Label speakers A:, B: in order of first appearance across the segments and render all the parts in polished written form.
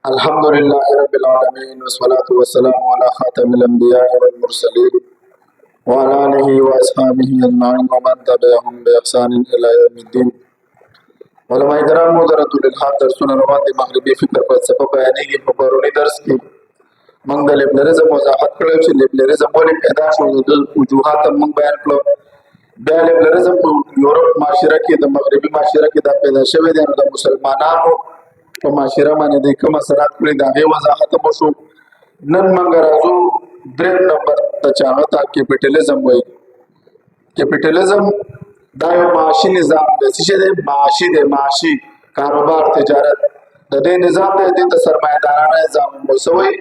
A: الحمد لله رب العالمين والصلاة والسلام على خاتم الأنبياء والمرسلين وعلى آله وأصحابه أجمعين ومن تبعهم بإحسان إلى يوم الدين. علماء کرام مدرت للحق درسونه روان دي. مغربي فکر فلسفه بیانېږي. په پروني درس کې موږ د لیبرالېزم وضاحت کړی چې لیبرالېزم ولې پیدا شو، د وجوهات موږ بیان کړو. بیا لیبرالېزم په یورپ معاشره کې د مغربي معاشره کې دا پیدا شوی دی. نو د مسلمانانو په معاشره باندې د کوم اثرات کړي د هغې وضاحت هم وشو. نن موږ راځو درېیم نمبر ته چې هغه ته کیپیټلیزم وایي. کیپیټلیزم دا یو معاشي نظام دی. څه شی دی؟ معاشي دی. معاشي کاروبار تجارت د دې نظام دی. دې ته سرمایه‌دارانه نظام وایي.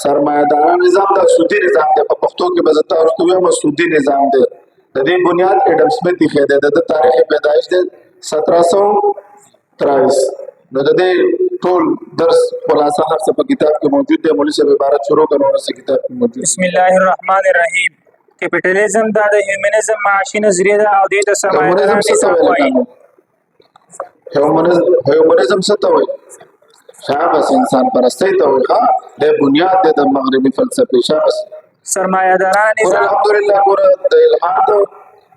A: سرمایه‌دارانه نظام دا سودي نظام دی. په پښتو کې به زه تاسو ته وایم سودي نظام دی. د دې بنیاد اډم سمیت ایښی دی. د تاریخ پیدایش دی 1723. نو د دې ټول درس خلاصه هر څه په کتاب کې موجود دی. مولوي صاحب عبارت شروع کړو نو څه کتاب کې موجود.
B: بسم الله الرحمن الرحیم. کیپیټالیزم دا د هیومنزم معاشي نظریه ده او د سرمایه‌دارانه نظام وایي.
A: هیومنزم څه ته وایي؟ شابس انسان پرستی ته وایي. ها د بنیاد د مغربي فلسفې شابس
B: سرمایه‌دارانه نظام.
A: الحمدلله ګوره د الهاد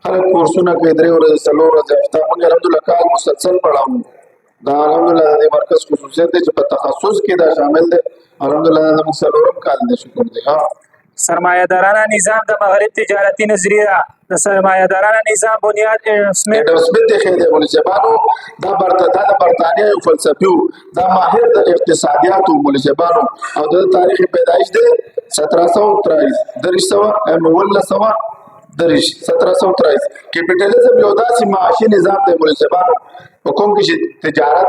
A: خلک کورسونه کوي 3 ورځې 4 ورځې هفته. موږ الحمدلله کال مسلسل پڑھاو. دا الحمدلله د مرکز خصوصیت دی چې په تخصص کې دا شامل دی. الحمدلله د مسلورم کال دی. شکر دی. ها
B: سرمایه‌دارانه نظام د مغرب تجارتي نظریه ده. د سرمایه‌دارانه نظام بنیاد
A: سمیت دی. ولې شبانو دا برتانیا یو فلسفي و. دا ماهر د اقتصادیاتو ولې شبانو او د تاریخ پیدایش دی 1723 1723. کیپیټالیزم یو داسې معاشي نظام دی ولې شبانو په کوم کې چې تجارت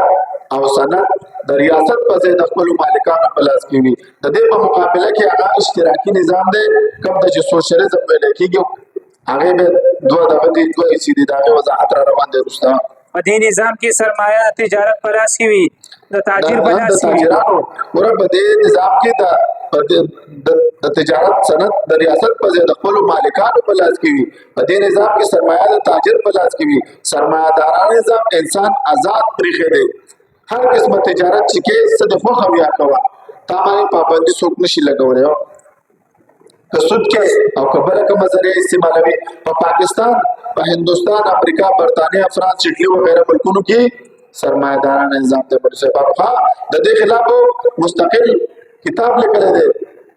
A: او صنعت د ریاست په ځای د خپل مالکانو په لاس کې وي. د دې په مقابله کې هغه اشتراکي نظام دی کوم چې سوشلیزم ویل کېږي. هغه به دوه حصې دي. دا وضاحت را روان دی. وروسته
B: په دې نظام کې سرمایه د تجارت په لاس کې وي، د تاجر په لاس کې وي.
A: ګوره په دې نظام کې د تجارت صنعت د ریاست په ځای د خپل مالکانو په لاس کې وي. په دې نظام کې سرمایه د تاجر په لاس کې وي. سرمایه‌دارانه نظام انسان آزاد پرېښی دی. هر قسمه تجارت چې کې څه د خوښه بیا کوه. تا باندې پابندي څوک نشي لګولی. که سود کې او که بله کومه ذریعه استعمالوي. په پاکستان، په هندوستان، امریکا، برطانیه، فرانس، اټلي وغیره ملکونو کې سرمایه‌دارانه نظام دی. د دې خلاف مستقل کتاب لیکلی دی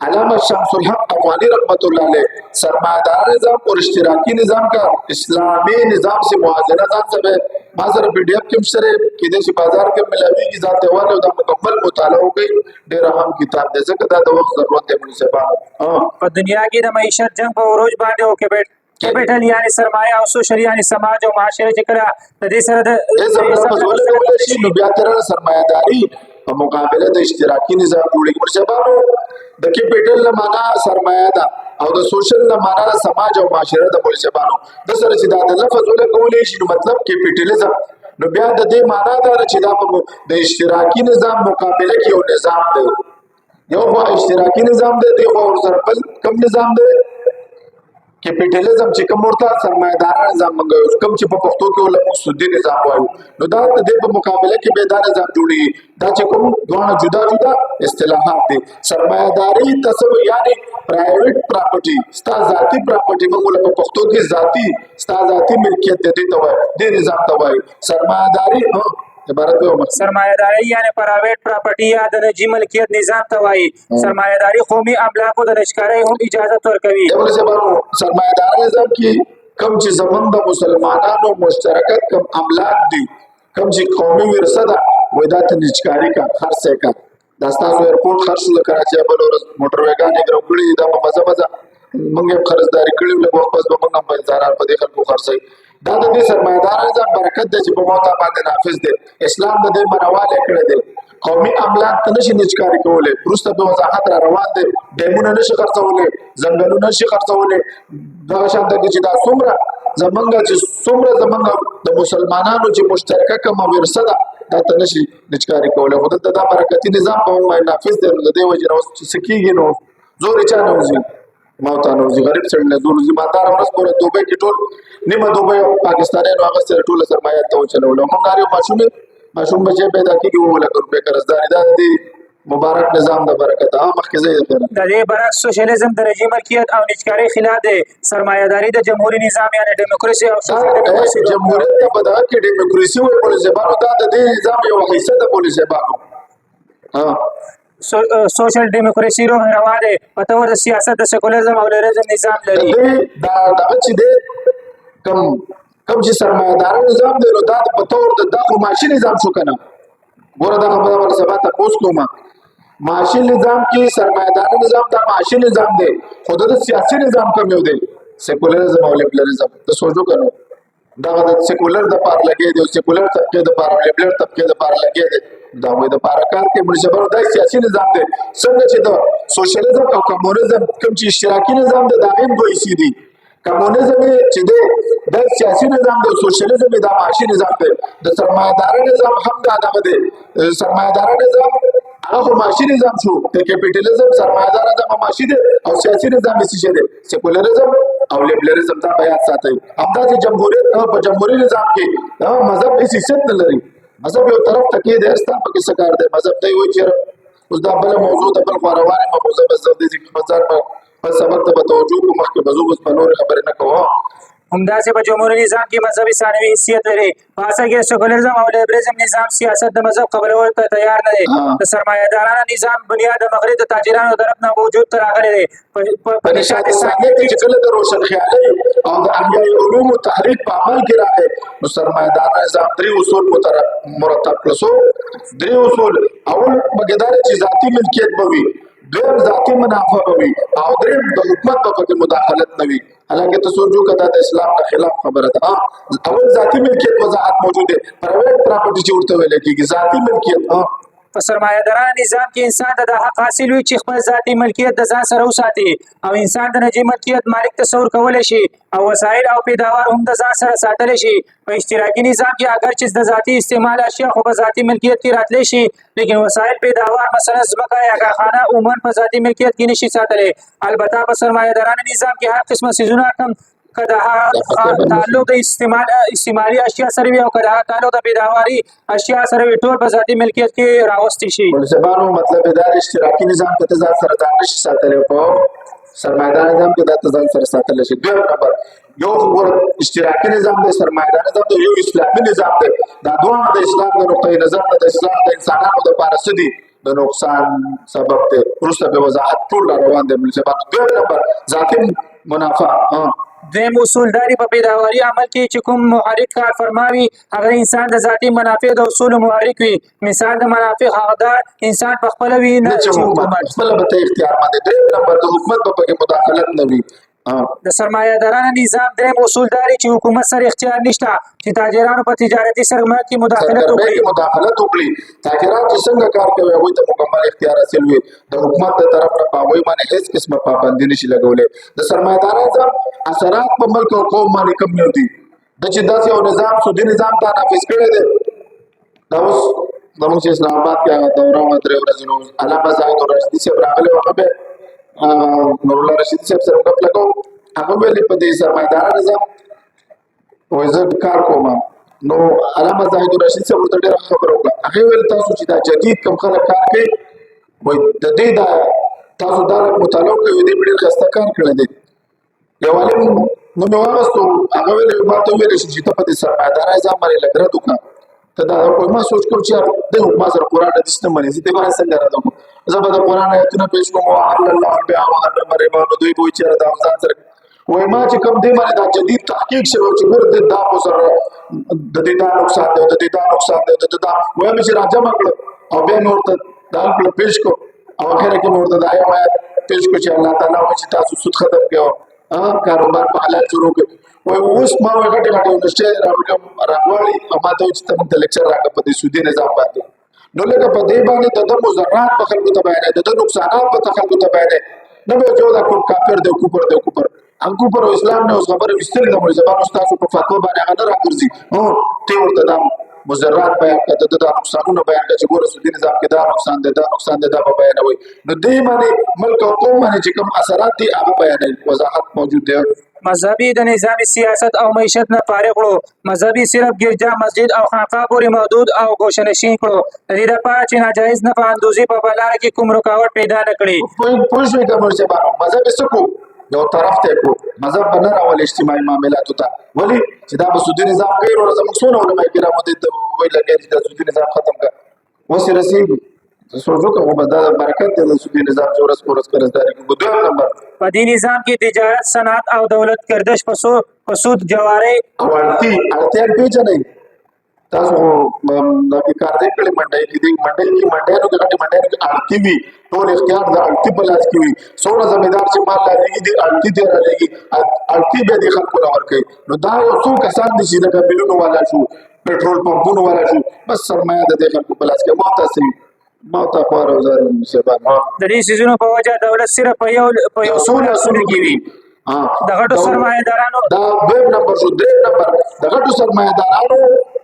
A: علامه شمس الحق افغانی رحمت الله علیه. سرمایه‌دارانه نظام اور اشتراکی نظام کا اسلامی نظام سے موازنه ځان سره ما سره پی ډی اف کې مشره کې د بازار کې ملاويږي. ذات دیوال او د مکمل مطالعه وکړي. ډېر اهم کتاب دی ځکه دا د وخت ضرورت دی.
B: په دنیا کې د معیشت جنگ په عروج باندې او کیپیټل یعنی سرمایه او سوشل یعنی سماج او معاشره چې کړه د دې سره د
A: نو بیا تر سرمایه‌داري په مقابله د اشتراکي نظام جوړیږي. مرشبانو د کیپیټل معنا سرمایه ده او د سوشل معنا د سماج او معاشره ده. مرشبانو د سره چې دا د لفظ ولګولې شي نو مطلب کیپیټالیزم. نو بیا د دې معنا دا چې دا د اشتراکي نظام مقابله کې یو نظام دی. یو خو اشتراکي نظام دی، دی خو سره بل کوم نظام دی کیپیټالیزم چې کوم ورته سرمایه‌دارانه نظام منګو کوم چې په پښتو کې ولې سودي نظام وایو. نو دا د دې په مقابله کې به دا نظام جوړیږي. دا چې کوم دوه جدا جدا اصطلاحات دي. سرمایه‌داري تصور یعنی پرایویټ پراپرټي، ستا ذاتی پراپرټي موږ په پښتو کې ذاتی ستا ذاتی ملکیت دې ته وایي. دې نظام ته وایي سرمایه‌داري.
B: سرمایه‌داري یعنی پرایویټ پراپرټي یا د نجی ملکیت نظام ته وایي. سرمایه‌داري قومي املاکو د لشکرۍ هم اجازه ورکوي.
A: سرمایه‌داري نظام کې کوم چې زمونږ د مسلمانانو مشترکت کوم املاک دي، کوم چې قومي ورثه ده، وایي دا ته نجکاري کا خرڅ کا. دا ستاسو ایرپورټ خرڅ د کراچۍ بل ورځ موټرویګانې ګرو کړي دا په مزه موږ هم خرڅداري کړي له وخت پس به موږ هم بازار په دې خلکو خرڅي. دا د دې سرمایه‌دار نظام برکت دی چې په موته باندې نافذ دی. اسلام د دې منواله کړی دی. قومي املاک ته نشي نجکاري کولای. وروسته د وضاحت را روان دی. ډیمونه نشي خرڅولی، ځنګلونه نشي خرڅولی. دغه شان دی چې دا څومره زمونږ د مسلمانانو چې مشترکه کومه ورثه ده دا ته نشي نجکاري کولای. خو دلته دا برکتي نظام په موږ نافذ دی. نو د دې وجې نه اوس چې څه کېږي نو زور یې چا نه وځي. موتانو زی غریب سړی نه زور زی مالدار ورس پورې دوبه کې ټول نیمه دوبه پاکستانیانو هغه سره ټول سرمایه ته وچلول. موږ غاړي ماشوم بچي پیدا کیږي ولا روپے قرضداري دا دي مبارک نظام د برکت مخکې زه خیر
B: د دې برعکس سوشلیزم د رژیم ملکیت او نچکارۍ خلاف دی. سرمایه‌داري د جمهوریت نظام یعنی دیموکراسي او
A: جمهوریت ته په دغه کې دیموکراسي وایي پولیسیانو دا د دې نظام یو حصه د پولیسیانو
B: سوشل دیموکراسي روح روا دی په تور د سیاست د سیکولرزم او لیبرالزم نظام لري.
A: دا دغه چې دی کم چې سرمایه‌داري نظام دی نو دا په تور د دغه معاشي نظام شو کنه. ګوره دا خبره ور سبا تاسو کومه معاشي نظام کې سرمایه‌داري نظام دا معاشي نظام دی خو د سیاسي نظام کوم یو دی سیکولرزم او لیبرالزم. ته سوچو کنه دا د سیکولر د پار لګي دی سیکولر طبقه د پار لیبرال طبقه د پار لګي دی دا وې د پار کار کې مرشبر د سیاسي نظام دی څنګه چې د سوشلیزم او کمونیزم کوم چې اشتراکي نظام د داغیم دوی سي دي کمونیزم چې د سیاسي نظام د سوشلیزم د معاشي نظام دی د سرمایه‌داري نظام هم دا دغه دی سرمایه‌داري نظام هغه معاشي نظام شو د کیپټالیزم سرمایه‌داري نظام معاشي دی او سیاسي نظام څه دی سیکولرزم او لیبرالزم دا بیان ساتي. همدا چې جمهوریت په جمهوریت نظام کې مذهب هیڅ حیثیت نه لري. مذهب یو طرف ته کې دی استا په کې څه کار دی مذهب دی وایي چې اوس دا بل موضوع د بل خوروانه موضوع مذهب دی چې په ځان په سبب ته توجه کو مخکې بزو بس په نور خبره نه کوه.
B: همداسې په جمهوریت نظام کې مذهبي ثانوي حیثیت لري. په اصل کې سیکولرزم او لیبرالزم نظام سیاست د مذهب قبلولو ته تیار نه دی. د سرمایه‌دارانه نظام بنیاد د مغرب د تاجرانو طرف نه وجود ته راغلی دی.
A: په نشاط ثانیه کې چې کله د روشن خیالي او د احیاء علوم تحریک په عمل کې راغی نو سرمایه‌دار نظام درې اصول مرتب کړو. درې اصول اول بګیدار چې ذاتی ملکیت بوي دویم ذاتی منافع بوي او دریم د حکومت په کې مداخلت نه وي. حالانکه ته سوچو کدا د اسلام د خلاف خبره ده. اول ذاتی ملکیت وضاحت موجود ده پرایویټ پراپرټي چې ورته ویل کېږي ذاتی ملکیت
B: په سرمایه‌دارانه نظام کې انسان ته د حق حاصل وي چې خپل ذاتي ملکیت د ځان سره وساتي او انسان د نجی ملکیت مالک تصور کولی شي او وسایل او پیداوار هم د ځان سره ساتلی شي. په اشتراکي نظام کې اگر چې د ذاتي استعمال اشیاء خو په ذاتي ملکیت کې راتلی شي لیکن وسایل پیداوار مثلا ځمکه یا کارخانه عموما په ذاتي ملکیت کې نشي ساتلی. البته په سرمایه‌دارانه نظام کې هر قسمه څیزونه کم کدا تعلق د استعمالي اشیاء سره وي او کدا تعلق د پیداواري اشیاء سره وي ټول په ذاتي ملکیت کې راوستي شي.
A: ولسبانو مطلب دا اشتراکي نظام ته ځان سره ځان نشي ساتلی په سرمایه‌دار نظام کې د ځان سره ساتل شي. دویم نمبر یو خبر اشتراکي نظام د سرمایه‌دار نظام د یو اسلامي نظام دی دا دوه د اسلام د نقطې نظر د اسلام د انسانانو د پارس دي د نقصان سبب دی. وروسته به وضاحت ټول روان دي ولسبانو. دویم نمبر ذاتي منافع
B: دویم اصول داری په پیداواري عمل کې چې کوم محرک کار فرماوي هغه انسان د ذاتي منافع د اصول محرک وي. مثال د منافع حقدار انسان په خپل وي نه چې حکومت
A: خپل به اختیار باندې. دریم نمبر د حکومت په کې مداخلت نه وي.
B: د سرمایه‌دارانه نظام دریم اصول داری چې حکومت سره اختیار نشته چې تاجرانو په تجارتي سرمایه کې مداخلت
A: وکړي. تاجران چې څنګه کار کوي هغه ته مکمل اختیار حاصل وي. د حکومت د طرف نه پاوی باندې هیڅ قسمه پابندي نشي لګولې. د سرمایه‌دارانو اثرات په ملک او قوم باندې کم نه دي. د چې داسې یو نظام سودي نظام ته نافذ کړی دی. دا اوس زموږ چې اسلام آباد کې هغه دوره و درې ورځې نو علامه زاهد رشدي صاحب راغلی وو به نور الله رشید صاحب سره وکړ لګو هغه ویلي په دې سرمایه‌دار نظام وزت کار کوم نو علامه زاهد رشید صاحب ورته ډېر خبر وکړه. هغه ویل تاسو چې دا جدید کم خلک کار کوي وای د دې دا تاسو دا مطالعه کوي دې ډېر خسته کار کړی دی. یو عالم نو نو واغستو هغه ویل ماته ویل چې ته په دې سرمایه‌دار نظام باندې لګره دوکا ته دا کوم ما سوچ کوم چې د حکومت سره قرآن حدیث نه مني چې به څنګه راځم زه به د قرآن آیتونه پیش کوم او الله بیا محرم ربا نو دوی به چې دا ځان سره وای ما چې کوم دې باندې دا جدید تحقیق شوی چې ور دې دا سره د دې دا نقصان دی د دې دا نقصان دی د دا وای مې راځم او بیا نور ته دا پیش کو او اخر کې نور د آیات پیش کو چې الله تعالی چې تاسو سود ختم کړو کاروبار په حالات شروع کړ وای اوس ما وګټه نشته راغواړي او ما ته چې تم د لیکچر راکړه په دې سودي نظام باندې نو لکه په دې باندې د مضرات په خلکو ته بیان دي د نقصانات په خلکو ته بیان دي نه به جو دا کوم کافر دی کوپر انکو پر اسلام نه اوس خبره وستل د مول زبان استاد په فتوا باندې هغه راګرځي او ته ورته دا مضرات بیان کړه د نقصانونو بیان کړه چې ګوره سودي نظام کې دا نقصان دی دا بیان وي نو دې باندې ملک او قوم باندې چې کوم اثرات دي هغه بیان وضاحت موجود دی.
B: مذهبي د نظام سیاست او معیشت نه فارغ کړو مذهبي صرف ګرجا مسجد او خانقاه پورې محدود او ګوشنشین کړو د دې لپاره چې ناجایز نه اندوزي په بلاره کې کوم رکاوټ پیدا نه کړي
A: پوه شوې که موږ مذهب یې څه کو یو طرف ته کو مذهب به نه راولي اجتماعي معاملاتو ته ولې چې دا به سودي نظام کوي نو زموږ څونه علما کرامو دې ته ویل لګي چې دا سودي نظام ختم کړه اوس یې رسېږي سوچو که به دا برکت دی د سودي نظام چې ورځ په ورځ قرضداري کوي دویم نمبر
B: په دې نظام کې تجارت صنعت او دولت گردش په سود جواري
A: او اړتیا پیژنئ تاسو د کار دې کړي منډي کې دې منډي نو د غټي منډي کې اړتي وي ټول اختیار د اړتي په لاس کې وي څوره زمیدار چې مال لري دې اړتي دې لري اړتي به دې خلکو لور کوي نو دا یو څو کسان دي چې د کابینونو والا شو پېټرول پمپونو والا شو بس سرمایه د دې خلکو په لاس کې ماته خور او زر سبا
B: د دې سيزونو په وجه دولت صرف په یو څو لاسونو کې وي د غټو سرمایه‌دارانو
A: دا دویم نمبر شو دریم نمبر د غټو سرمایه‌دارانو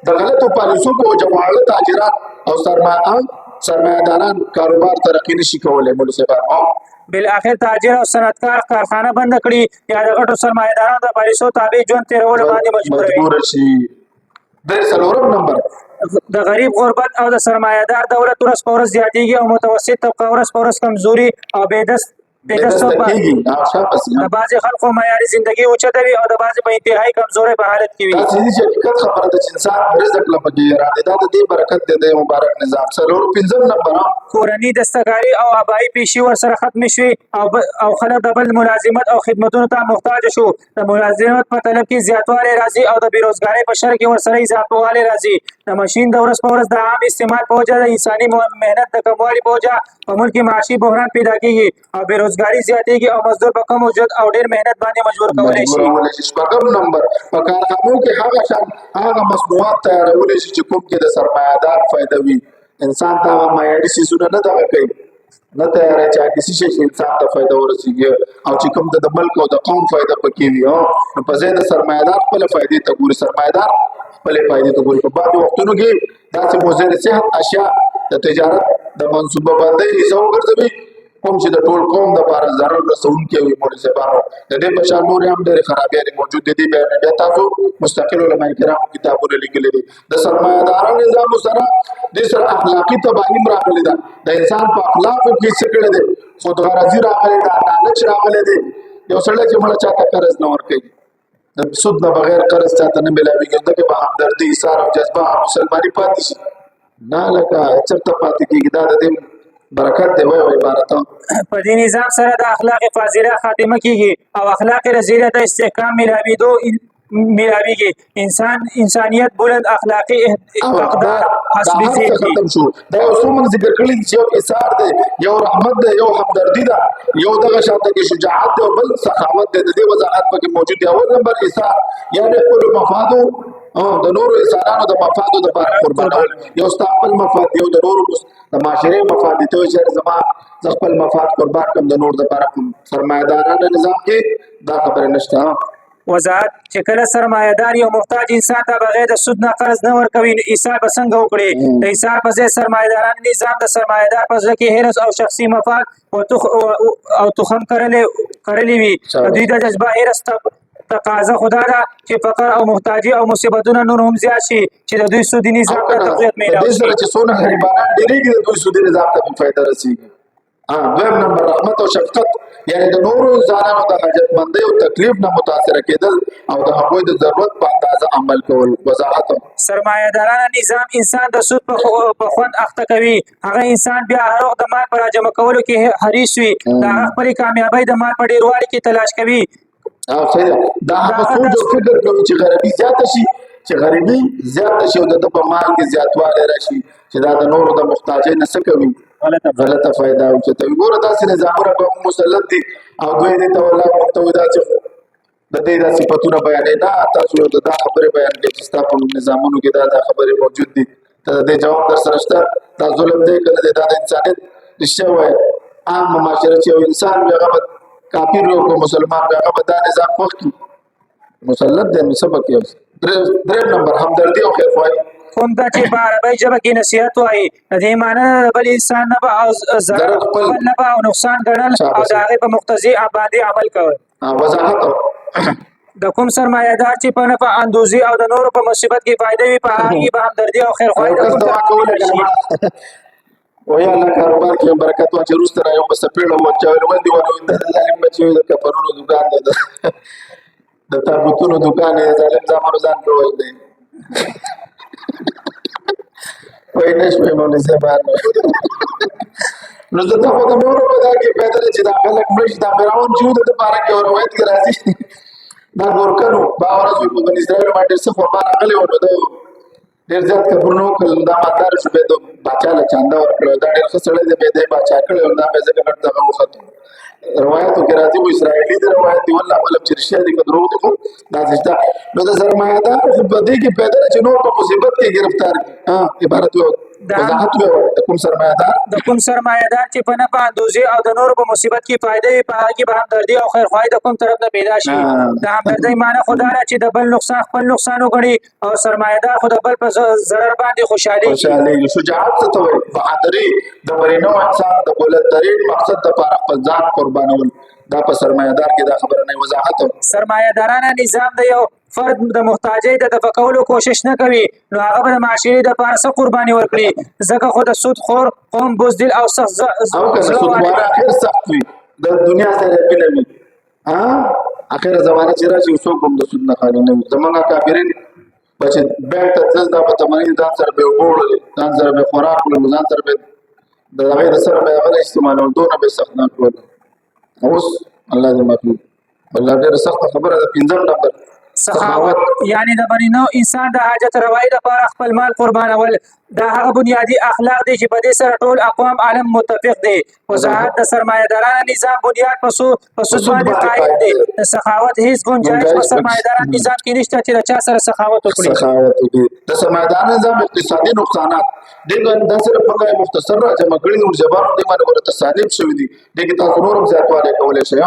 A: د غلطو پالیسو په وجه واړه تاجران او سرمایه‌داران کاروبار ترقی نشي کولای مولوی صاحب
B: بالاخر تاجر او صنعتکار کارخانه بند کړي یا د غټو سرمایه‌دارانو د پالیسو تابع ژوند تیرول باندې مجبور
A: شي د څلورم نمبر
B: د غریب غربت او د سرمایه‌دار دولت ورځ په ورځ زیاتېږي او متوسط طبقه ورځ په ورځ کمزوري او د بعضې خلکو معیاري زندگی اوچتوي او د بعضې په انتهایی کمزورۍ په حالت کې وي
A: دا چې حقیقت خبره ده چې انسان رزق له پکې راځي دا د دې برکت دی د مبارک نظام څلور پنځم نمبر
B: کورني دستکاري او آبایی پیشي ورسره ختم شوي او خلک د بل ملازمت او خدمتونو ته محتاج شو د ملازمت په طلب کې زیاتوالی راځي او د بیروزګارۍ په شر کې ورسره اضافهوالی راځي د ماشین د ورځ په ورځ د عام استعمال په وجه د انساني مهنت د کموالي په وجه په ملک کې معاشي بحران پیدا کېږي او بیروزګاري زیاتېږي او مزدور په کم اجرت او ډېر مهنت باندې مجبور کولی شي
A: شپږم نمبر په کارخانو کې هغه مصنوعات تیارولی شي چې کوم کې د سرمایه‌دار فایده وي انسان ته معیاري څیزونه نه دغه کوي نه تیاری چې کسی شي انسان ته فایده ورسیږي او چې کوم د ملک او د قوم فایده پکې وي نو په ځای د سرمایه‌دار خپل فایدې ته ګوري سرمایه‌دار خپل فایدې ته ګوري په بعضو وختونو کې داسې مضر صحت اشیاء د تجارت د منصوبه بندۍ حصه وګرځوي کوم چې د ټول قوم د لپاره ضرر رسونکي وي مولوي صاحبانو د دې په شان نور هم ډېرې خرابیانې موجود دي بیا تاسو مستقل علماء کرامو کتابونه لیکلي دي د سرمایه‌دارانو نظام سره د سره اخلاقي تباهي راغلې ده د انسان په اخلاقو کې څه کړی دی خودغرضي راغلې ده لالچ راغلی دی یو سړی چې مړه چاته قرض نه ورکوي د سود نه بغیر قرض چاته نه ملاویږي دغه به همدردي ایثار او جذبه مسلماني پاتې شي نه لکه چرته پاتې کېږي دا د دې برکت دی وای عبارت
B: په دې نظام سره د اخلاق فاضله خاتمه کیږي او اخلاق رذیله ته استحکام ملاویږي انسانیت بلند اخلاقی اقدار حسبی
A: ختم شو دا یو څو من ذکر کړی چې یو ایثار دی یو رحمت دی یو همدردی ده یو دغه شاته کې شجاعت دی او بل سخاوت دی د دې وضاحت پکې موجود دی اول نمبر ایثار یعنی خپل مفادو د نورو انسانانو د مفادو د لپاره قربانول یو خپل مفاد یو د نورو د معاشري مفاد ته چې زما خپل مفاد قربان کوم د نور د لپاره سرمایه‌دارانو نظام کې دا خبره نشته
B: وضاحت چې کله سرمایه‌دار یو محتاج انسان ته بغیر د سود نه قرض نه ورکوي نو ایثار به څنګه وکړي د ایثار په ځای سرمایه‌دارانو نظام د سرمایه‌دار په ځای کې هرس او شخصي مفاد او تخم کړلې وي دوی د جذبه هرس تقاضا خدا ده چې فقر او محتاجي او مصیبتونه نور هم زیات شي چې د دوی سودي نظام ته تقویت میلاوي
A: د سره چې څونه غریبانان ډېرېږي د دوی سودي نظام ته فائدہ رسیږي دویم نمبر رحمت او شفقت یعنی د نورو انسانانو د حاجتمندۍ او تکلیف نه متاثر کېدل او د هغوی د ضرورت په اندازه عمل کول وضاحت
B: سرمایه‌دارانه نظام انسان د سود په خوند اخته کوي هغه انسان بیا هر وخت د مال پر جمع کولو کې حریص وي د هغه خپل کامیابی د مال په ډیروالي کې تلاش کوي
A: دا هغه سوچ او فکر کوي چې غریبي زیاته شي او د په مال کې زیاتوالی راشي چې دا د نورو د محتاجۍ نه څه کوي غلطه فایده او چې ته ګوره داسې نظامونه به مسلط دي او دوی دې ته ولا مقتودا چې د دې د صفاتونو بیانې نه تاسو یو د خبرې بیان کې چې تاسو په نظامونو کې دا خبرې موجود دي ته دې جواب در سره شته دا ظلم دی کنه دا د انسانیت رښتیا وایي عام معاشره چې انسان هغه کافر او مسلمان هغه دا نظام خوښ کی مسلط دی نو سبق یې درې نمبر همدردي او خیرخواهي
B: کوم دا چې په عربی ژبه کې نصیحت وایي د دې معنی د بل انسان نه به ضرر نه به او نقصان ګڼل او د هغې په مقتضي باندې عمل کول
A: وضاحت
B: د کوم سرمایدار چې په نفع اندوزي او د نورو په مصیبت کې فائدې وي په هغه به همدردي او خیر خوای د کوم
A: دعا کوله کنه او یا الله کاروبار کې برکت واچي روسته را یو بس پیړو وچاوي ول دی ونه د ظالم بچي د کفرونو دکان ده د تابوتونو دکان دی ظالم زمانو ځان کوي دی وای نشوي مونږ زبان نو زه ته خو د نورو په ځای کې پیدا چې دا خلک مړ شي دا فرعون چې د لپاره کې روایت کې راځي دا ورکلو باور چې په بنی اسرائیل باندې څه قربان غلي ونه ده ډېر ځات کبرنو کله دا ماتار شو به د بچا له چاندا ورکړو دا ډېر څه سره به د بچا کړو دا به ځکه کړه وخت روایتو کې راځي و اسرائیلي د روایت دی والله ولم چې رښتیا دي کدرو دي خو دا ځکه نو د سرمایدار خو په دې کې پیدا چې نور په مصیبت کې گرفتار ها عبارت یو وضاحت یو د کوم سرمایدار چې په نه په اندوزي او د نورو په مصیبت کې فائدې په هغه کې به همدردي او خیر خوای د کوم طرف نه پیدا شي دا همدردي معنی خدا را چې د بل نقصان خپل نقصان وګڼي او سرمایدار خو د بل په ضرر باندې خوشالي شجاعت څه ته وایي بهادري د مرینو انسان د بولت ترين مقصد د لپاره خپل ځان قربانول دا په سرمایدار کې دا خبره نه وضاحت
B: سرمایدارانه نظام د یو فرد د محتاجۍ د دفع کولو کوشش نه کوي نو هغه به د معاشري د لپاره څه قرباني ورکړي ځکه خو د سود خور قوم بزدل او سخت
A: او که سود اخر سخت وي د دنیا سره بلوي ها اخر زمانه چې راشي څوک هم د سود نه خالي نه وي زمونږ کافرین چې بانک ته ځل دا په تمرین ځان سره به وګورل ځان سره به خوراک ول ځان سره به د غیر سره به غل استعمالول دونه به سخت نه کول اوس الله دې معفو الله دې سخت خبره ده 15 نمبر
B: سخاوت یعنی د بنینو انسان د حاجت روايي لپاره خپل مال قربانول دا هغه بنیادی اخلاق دي چې په دې سره ټول اقوام عالم متفق دي وضاحت د سرمایدارانو نظام بنیاد په سود باندې قائم دي د سخاوت هیڅ گنجائش په سرمایدارانو نظام کې نشته چې د چا سره سخاوت
A: وکړي د سرمایدارانو نظام اقتصادي نقصانات دغه د سره په مختصر راځم کړي او جواب دې باندې ورته سالم شوی دي دغه تاسو نورم زیاتواله کولای شئ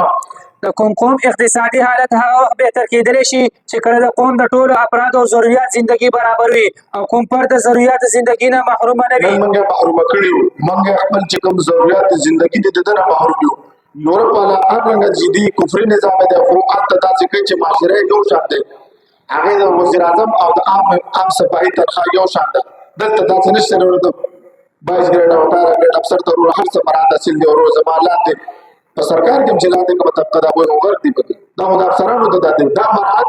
B: د کوم اقتصادي حالت هغه بهتر کېدلی شي چې کله د قوم د ټولو افراد او ضرورت زندگی برابر وي او کوم پر د ضرورت زندگی نه محروم نه وي
A: موږ محروم کړیو موږ خپل چې کوم ضرورت زندگی دې دنه محروم یو یورپ والا هغه جدي کفر نظام دی خو اته تاسو کې چې معاشره یو شان دی هغه د وزیر اعظم او د عام صفائی تنخواه یو شان ده دلته تاسو نشته ورته 22 ګریډ او 18 ګریډ افسر ته هر څه مراد حاصل دی او زمالات دي په سرکار کې چې لاندې کومه طبقه دا وایي وګور دي پکې دا خو د افسرانو ته دا مراد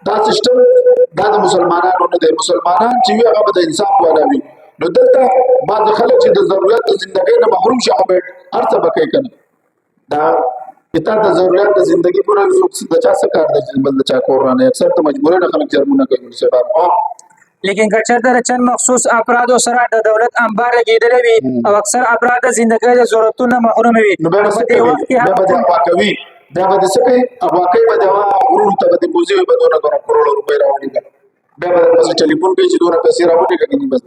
A: دا سیستم دا د مسلمانانو نه دی مسلمانان چې هغه د انصاف والا وي نو دلته بعض خلک چې د ضرورت د ژوندۍ نه محروم شي هغه هر څه بکې کنه دا کته د ضرورت د ژوندۍ پوره د چا څه کار دی بل د چا کورانه اکثر ته مجبور نه خلک جرمونه کوي شباب
B: لیکن کچرته د چند مخصوص افرادو سره د دولت انبار لګیدل وي او اکثر افراد د ژوندۍ د ضرورتونو محروم وي
A: نو په دې وخت کې هغه واقعي دا به څه کوي واقعي به دا ورور ته د پوزي به دونه کروڑ روپے راوړي بیا به په ټلیفون کې چې دونه پیسې راوړي کوي بس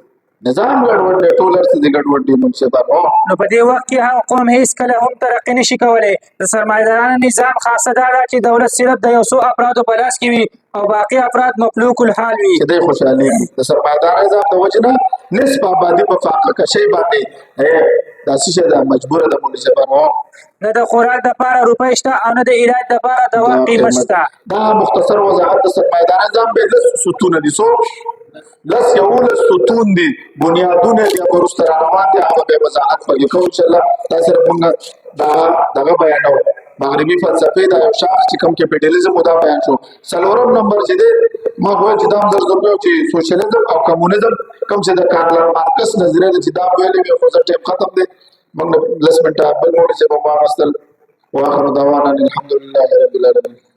A: نظام ګډوډ دی ټول ارڅ دي ګډوډ دي نو شباب
B: نو په دې وخت کې هغه قوم هیڅ کله هم ترقی نشي کولای د سرمایدارانو نظام خاصه دا چې دولت صرف د یو څو افرادو په لاس کې وي او باقي افراد مفلوک الحال وي
A: چې د خوشحالي د سرمایدار نظام د وجنه نسبه آبادی په فاقه کې شی باندې دا څه ده مجبور ده مولوی شباب
B: نه د خوراک د لپاره روپۍ شته او نه د علاج د لپاره دوا قیمت شته
A: دا مختصر وضاحت د سرمایدار نظام به د ستون دي سو لس یول ستون دي بنیادونه د ورستر روان دي هغه به وضاحت کوي کوم ان شاء الله تاسو موږ دا بیانو مغربي فلسفه دا یو شاخ چې کوم کیپټالیزم دا بیان شو سلورم نمبر چې دی ما وایي چې دا هم درځو چې سوشلیزم او کمونیزم کوم چې د کارل مارکس نظریه چې دا ویلې یو څه ټیم ختم دي موږ لس منټه بل موږ چې په ما مستل واخر دعوانا الحمد لله رب العالمين